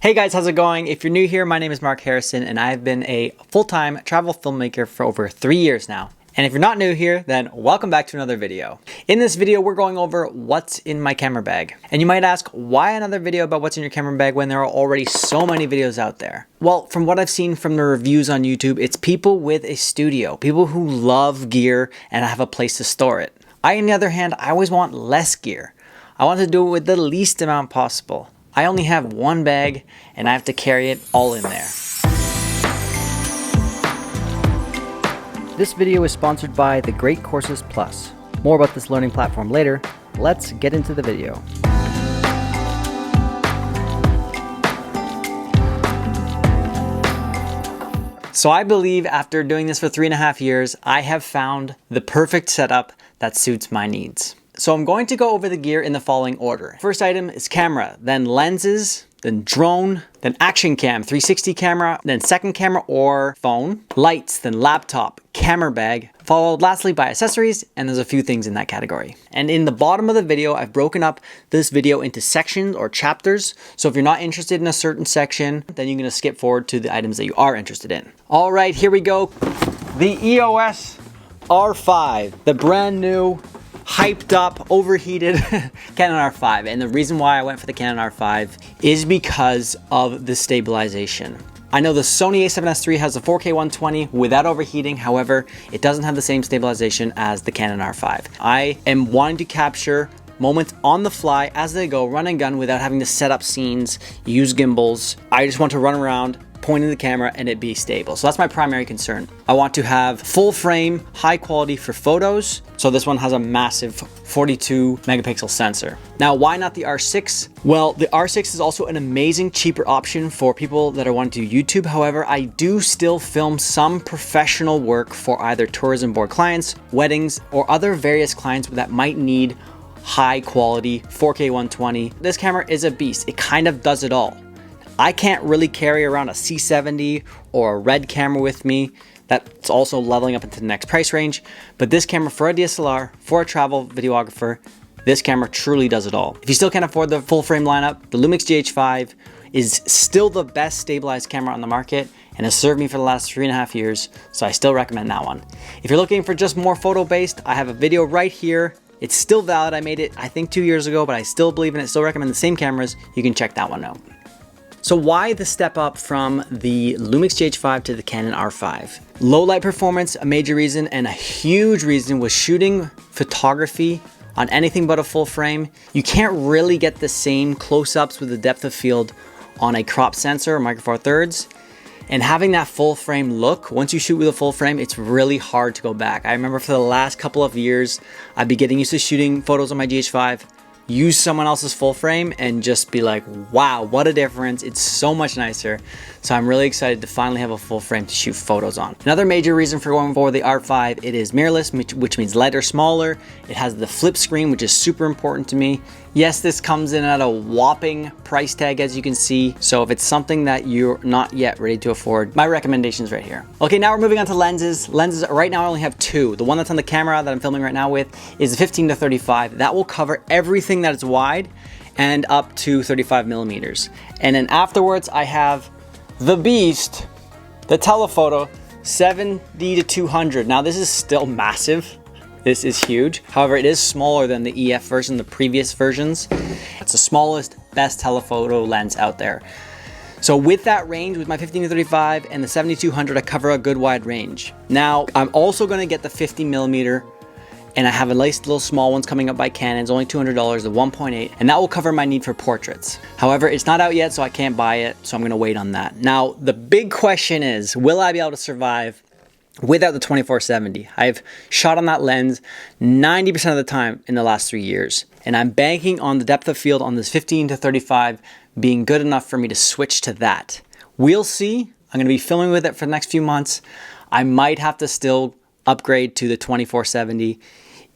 Hey guys, how's it going? If you're new here, my name is Mark Harrison and I've been a full-time travel filmmaker for over 3 years now. And if you're not new here, then welcome back to another video. In this video, we're going over what's in my camera bag. And you might ask, why another video about what's in your camera bag when there are already so many videos out there? Well, from what I've seen from the reviews on YouTube, it's people with a studio, people who love gear and have a place to store it. On the other hand, I always want less gear. I want to do it with the least amount possible. I only have one bag and I have to carry it all in there. This video is sponsored by the Great Courses Plus. More about this learning platform later. Let's get into the video. So I believe after doing this for 3.5 years, I have found the perfect setup that suits my needs. So I'm going to go over the gear in the following order. First item is camera, then lenses, then drone, then action cam, 360 camera, then second camera or phone, lights, then laptop, camera bag, followed lastly by accessories, and there's a few things in that category. And in the bottom of the video, I've broken up this video into sections or chapters. So if you're not interested in a certain section, then you're gonna skip forward to the items that you are interested in. All right, here we go. The EOS R5, the brand new, hyped up, overheated Canon R5. And the reason why I went for the Canon R5 is because of the stabilization. I know the Sony a7S III has a 4K 120 without overheating. However, it doesn't have the same stabilization as the Canon R5. I am wanting to capture moments on the fly as they go, run and gun without having to set up scenes, use gimbals. I just want to run around, pointing the camera and it be stable. So that's my primary concern. I want to have full frame, high quality for photos. So this one has a massive 42 megapixel sensor. Now, why not the R6? Well, the R6 is also an amazing, cheaper option for people that are wanting to do YouTube. However, I do still film some professional work for either tourism board clients, weddings, or other various clients that might need high quality 4K 120. This camera is a beast. It kind of does it all. I can't really carry around a C70 or a red camera with me. That's also leveling up into the next price range. But this camera for a DSLR, for a travel videographer, this camera truly does it all. If you still can't afford the full frame lineup, the Lumix GH5 is still the best stabilized camera on the market and has served me for the last 3.5 years. So I still recommend that one. If you're looking for just more photo based, I have a video right here. It's still valid. I made it, I think 2 years ago, but I still believe in it. Still recommend the same cameras. You can check that one out. So why the step up from the Lumix GH5 to the Canon R5? Low light performance, a major reason, and a huge reason was shooting photography on anything but a full frame. You can't really get the same close-ups with the depth of field on a crop sensor or Micro Four Thirds. And having that full frame look, once you shoot with a full frame, it's really hard to go back. I remember for the last couple of years, I'd be getting used to shooting photos on my GH5, use someone else's full frame and just be like, wow, what a difference. It's so much nicer. So I'm really excited to finally have a full frame to shoot photos on. Another major reason for going for the R5, it is mirrorless, which means lighter, smaller. It has the flip screen, which is super important to me. Yes, this comes in at a whopping price tag, as you can see. So if it's something that you're not yet ready to afford, my recommendation is right here. Okay, now we're moving on to lenses. Lenses, right now I only have two. The one that's on the camera that I'm filming right now with is the 15 to 35. That will cover everything that is wide and up to 35 millimeters. And then afterwards, I have the beast, the telephoto 70 to 200. Now this is still massive. This is huge. However, it is smaller than the EF version, the previous versions. It's the smallest, best telephoto lens out there. So with that range, with my 15 to 35 and the 70-200, I cover a good wide range. Now, I'm also gonna get the 50 millimeter, and I have a nice little small ones coming up by Canon. It's only $200, the 1.8, and that will cover my need for portraits. However, it's not out yet, so I can't buy it, so I'm gonna wait on that. Now, the big question is, will I be able to survive without the 24-70? I've shot on that lens 90% of the time in the last 3 years, and I'm banking on the depth of field on this 15 to 35 being good enough for me to switch to that. We'll see. I'm gonna be filming with it for the next few months. I might have to still upgrade to the 24-70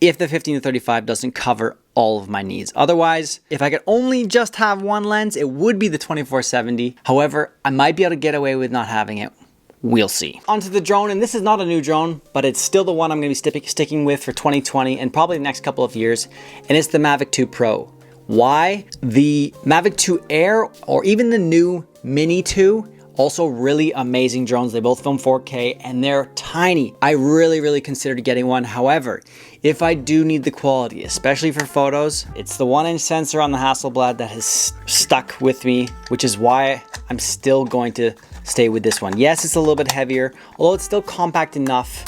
if the 15 to 35 doesn't cover all of my needs. Otherwise, if I could only just have one lens, it would be the 24-70. However, I might be able to get away with not having it. We'll see. Onto the drone, and this is not a new drone, but it's still the one I'm gonna be sticking with for 2020 and probably the next couple of years, and it's the Mavic 2 Pro. Why? The Mavic 2 Air or even the new Mini 2, also really amazing drones. They both film 4K and they're tiny. I really considered getting one. However, if I do need the quality, especially for photos, it's the 1-inch sensor on the Hasselblad that has stuck with me, which is why I'm still going to stay with this one. Yes, it's a little bit heavier, although it's still compact enough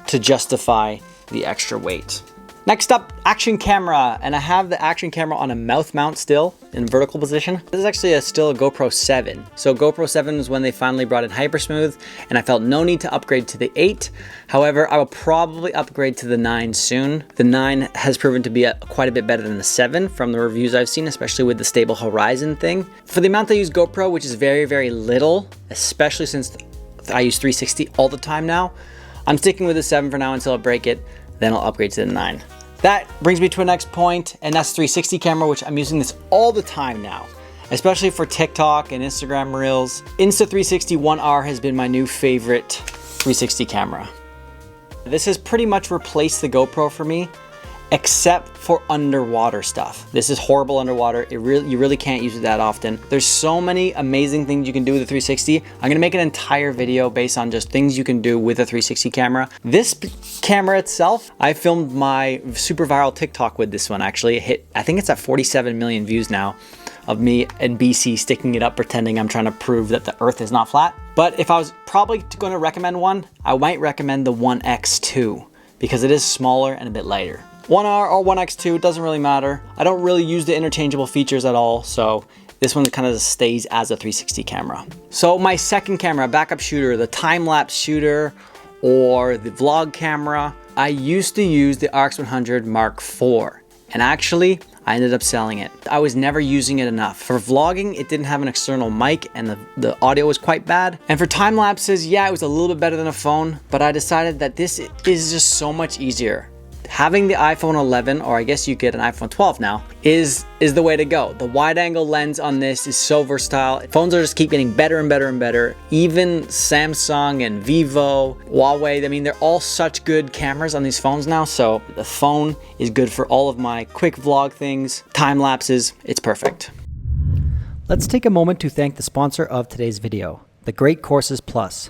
to justify the extra weight. Next up, action camera, and I have the action camera on a mouth mount still in vertical position. This is actually still a GoPro 7. So GoPro 7 was when they finally brought in Hypersmooth, and I felt no need to upgrade to the 8. However, I will probably upgrade to the 9 soon. The 9 has proven to be quite a bit better than the 7 from the reviews I've seen, especially with the stable horizon thing. For the amount I use GoPro, which is very little, especially since I use 360 all the time now, I'm sticking with the 7 for now until I break it. Then I'll upgrade to the 9. That brings me to a next point, and that's 360 camera, which I'm using this all the time now, especially for TikTok and Instagram Reels. Insta360 1R has been my new favorite 360 camera. This has pretty much replaced the GoPro for me, except for underwater stuff. This is horrible underwater. You really can't use it that often. There's so many amazing things you can do with the 360. I'm gonna make an entire video based on just things you can do with a 360 camera. This camera itself, I filmed my super viral TikTok with this one actually. It hit, I think it's at 47 million views now, of me and BC sticking it up pretending I'm trying to prove that the earth is not flat. But if I was probably gonna recommend one, I might recommend the 1X2 because it is smaller and a bit lighter. 1R or 1X2, it doesn't really matter. I don't really use the interchangeable features at all, so this one kind of stays as a 360 camera. So my second camera, backup shooter, the time-lapse shooter or the vlog camera, I used to use the RX100 Mark IV, and actually I ended up selling it. I was never using it enough. For vlogging, it didn't have an external mic and the audio was quite bad. And for time lapses, yeah, it was a little bit better than a phone, but I decided that this is just so much easier. Having the iPhone 11, or I guess you get an iPhone 12 now, is the way to go. The wide angle lens on this is so versatile. Phones are just keep getting better and better and better. Even Samsung and Vivo, Huawei, I mean, they're all such good cameras on these phones now. So the phone is good for all of my quick vlog things, time lapses, it's perfect. Let's take a moment to thank the sponsor of today's video, the Great Courses Plus.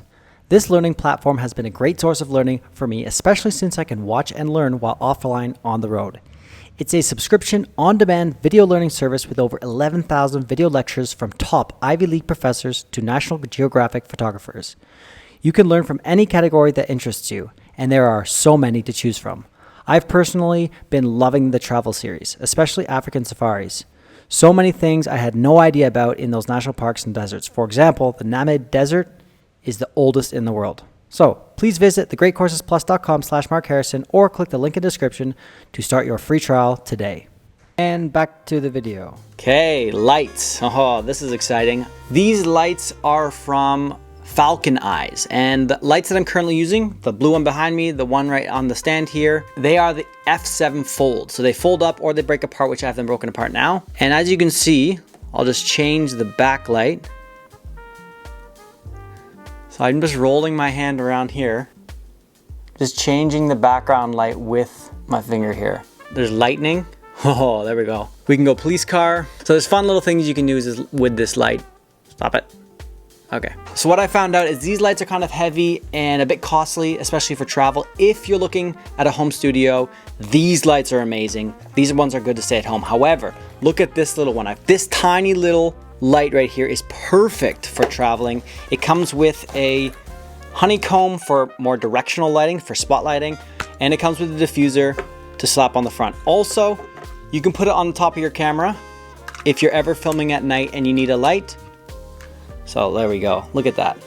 This learning platform has been a great source of learning for me, especially since I can watch and learn while offline on the road. It's a subscription, on-demand video learning service with over 11,000 video lectures from top Ivy League professors to National Geographic photographers. You can learn from any category that interests you, and there are so many to choose from. I've personally been loving the travel series, especially African safaris. So many things I had no idea about in those national parks and deserts. For example, the Namib Desert is the oldest in the world. So please visit thegreatcoursesplus.com/Mark Harrison or click the link in the description to start your free trial today. And back to the video. Okay, lights. Oh, this is exciting. These lights are from Falcon Eyes, and the lights that I'm currently using, the blue one behind me, the one right on the stand here, they are the F7 Fold. So they fold up or they break apart, which I have them broken apart now. And as you can see, I'll just change the backlight. So I'm just rolling my hand around here, just changing the background light with my finger here. There's lightning. Oh, there we go. We can go police car. So there's fun little things you can use with this light. Stop it. Okay. So what I found out is these lights are kind of heavy and a bit costly, especially for travel. If you're looking at a home studio, these lights are amazing. These ones are good to stay at home. However, look at this little one. This tiny little light right here is perfect for traveling. It comes with a honeycomb for more directional lighting, for spotlighting, and it comes with a diffuser to slap on the front. Also, you can put it on the top of your camera if you're ever filming at night and you need a light. So there we go, look at that.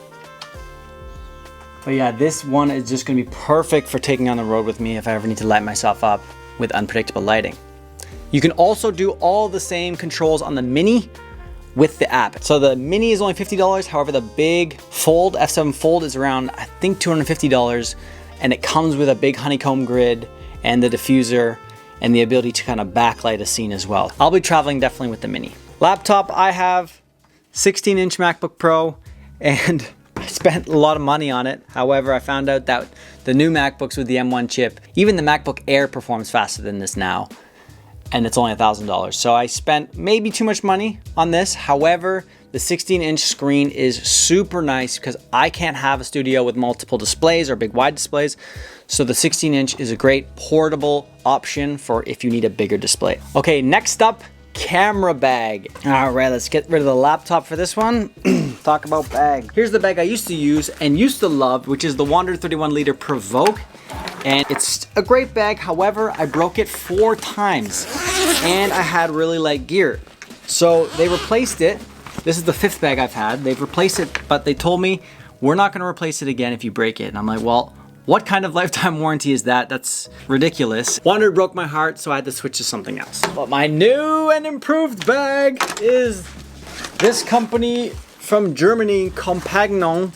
But yeah, this one is just gonna be perfect for taking on the road with me if I ever need to light myself up with unpredictable lighting. You can also do all the same controls on the Mini with the app. So the Mini is only $50. However, the big Fold, F7 Fold, is around, I think, $250. And it comes with a big honeycomb grid and the diffuser and the ability to kind of backlight a scene as well. I'll be traveling definitely with the Mini. Laptop, I have 16-inch MacBook Pro, and I spent a lot of money on it. However, I found out that the new MacBooks with the M1 chip, even the MacBook Air performs faster than this now. and it's only $1,000. So I spent maybe too much money on this. However, the 16-inch screen is super nice because I can't have a studio with multiple displays or big wide displays. So the 16-inch is a great portable option for if you need a bigger display. Okay, next up, camera bag. All right, let's get rid of the laptop for this one. Talk about bag. Here's the bag I used to use and used to love, which is the Wander 31 liter Provoke. And it's a great bag. However, I broke it 4 times and I had really light gear. So they replaced it. This is the 5th bag I've had. They've replaced it, but they told me we're not gonna replace it again if you break it. And I'm like, well, what kind of lifetime warranty is that? That's ridiculous. Wander broke my heart, so I had to switch to something else. But my new and improved bag is this company from Germany, Compagnon.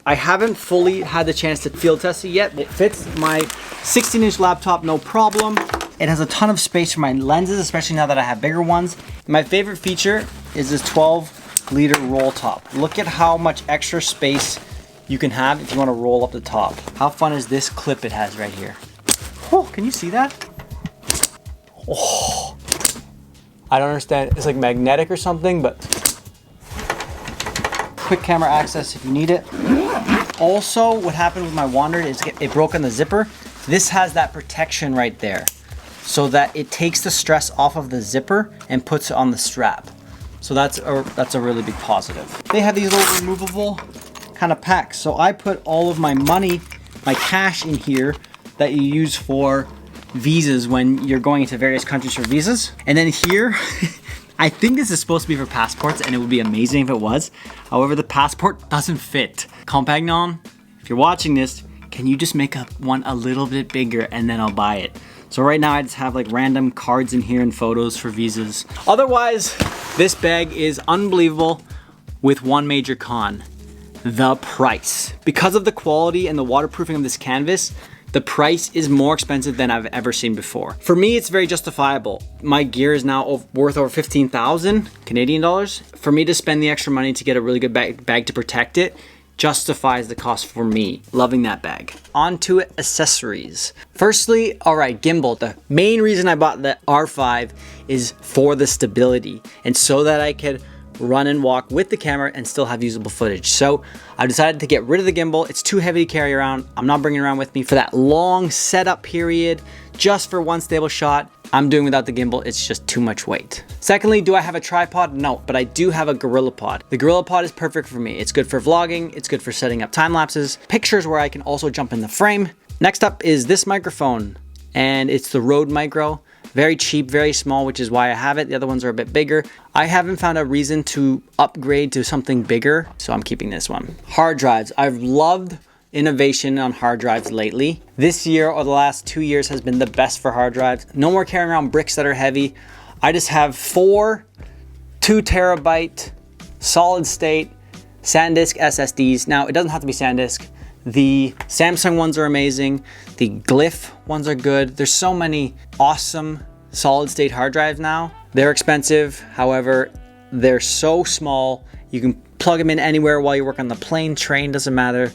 I haven't fully had the chance to field test it yet. It fits my 16-inch laptop, no problem. It has a ton of space for my lenses, especially now that I have bigger ones. My favorite feature is this 12-liter roll top. Look at how much extra space you can have if you want to roll up the top. How fun is this clip it has right here? Oh, can you see that? Oh, I don't understand. It's like magnetic or something, but quick camera access if you need it. Also, what happened with my Wander is it broke on the zipper. This has that protection right there so that it takes the stress off of the zipper and puts it on the strap. So that's a really big positive. They have these little removable kind of packs. So I put all of my money, my cash in here that you use for visas when you're going into various countries for visas. And then here, I think this is supposed to be for passports and it would be amazing if it was. However, the passport doesn't fit. Compagnon, if you're watching this, can you just make one a little bit bigger and then I'll buy it. So right now I just have like random cards in here and photos for visas. Otherwise, this bag is unbelievable with one major con. The price. Because of the quality and the waterproofing of this canvas, the price is more expensive than I've ever seen before. For me, it's very justifiable. My gear is now worth over 15,000 Canadian dollars. For me to spend the extra money to get a really good bag to protect it justifies the cost for me. Loving that bag. On to accessories. Firstly, all right, gimbal. The main reason I bought the R5 is for the stability and so that I could run and walk with the camera and still have usable footage. So I decided to get rid of the gimbal. It's too heavy to carry around. I'm not bringing it around with me for that long setup period. Just for one stable shot, I'm doing without the gimbal. It's just too much weight. Secondly, do I have a tripod? No, but I do have a GorillaPod. The GorillaPod is perfect for me. It's good for vlogging. It's good for setting up time lapses, pictures where I can also jump in the frame. Next up is this microphone, and it's the Rode Micro. Very cheap, very small, which is why I have it. The other ones are a bit bigger. I haven't found a reason to upgrade to something bigger, so I'm keeping this one. Hard drives. I've loved innovation on hard drives lately. This year or the last 2 years has been the best for hard drives. No more carrying around bricks that are heavy. I just have 4 2 terabyte solid state SanDisk SSDs. Now, it doesn't have to be SanDisk. The Samsung ones are amazing. The Glyph ones are good. There's so many awesome solid state hard drives now. They're expensive. However, they're so small. You can plug them in anywhere while you work on the plane, train, doesn't matter.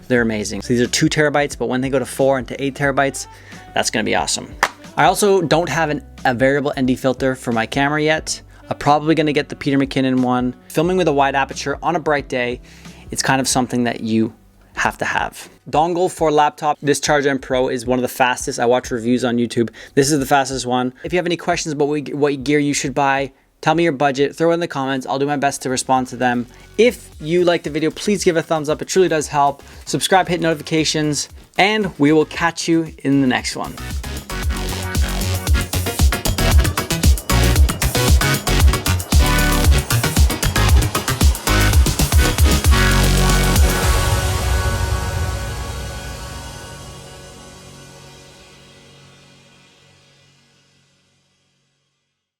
They're amazing. So these are 2 terabytes, but when they go to 4 and to 8 terabytes, that's gonna be awesome. I also don't have a variable ND filter for my camera yet. I'm probably gonna get the Peter McKinnon one. Filming with a wide aperture on a bright day, it's kind of something that you have to have. Dongle for laptop. This Charge M Pro is one of the fastest. I watch reviews on YouTube. This is the fastest one. If you have any questions about what gear you should buy, tell me your budget, throw it in the comments. I'll do my best to respond to them. If you liked the video, please give a thumbs up. It truly does help. Subscribe, hit notifications, and we will catch you in the next one.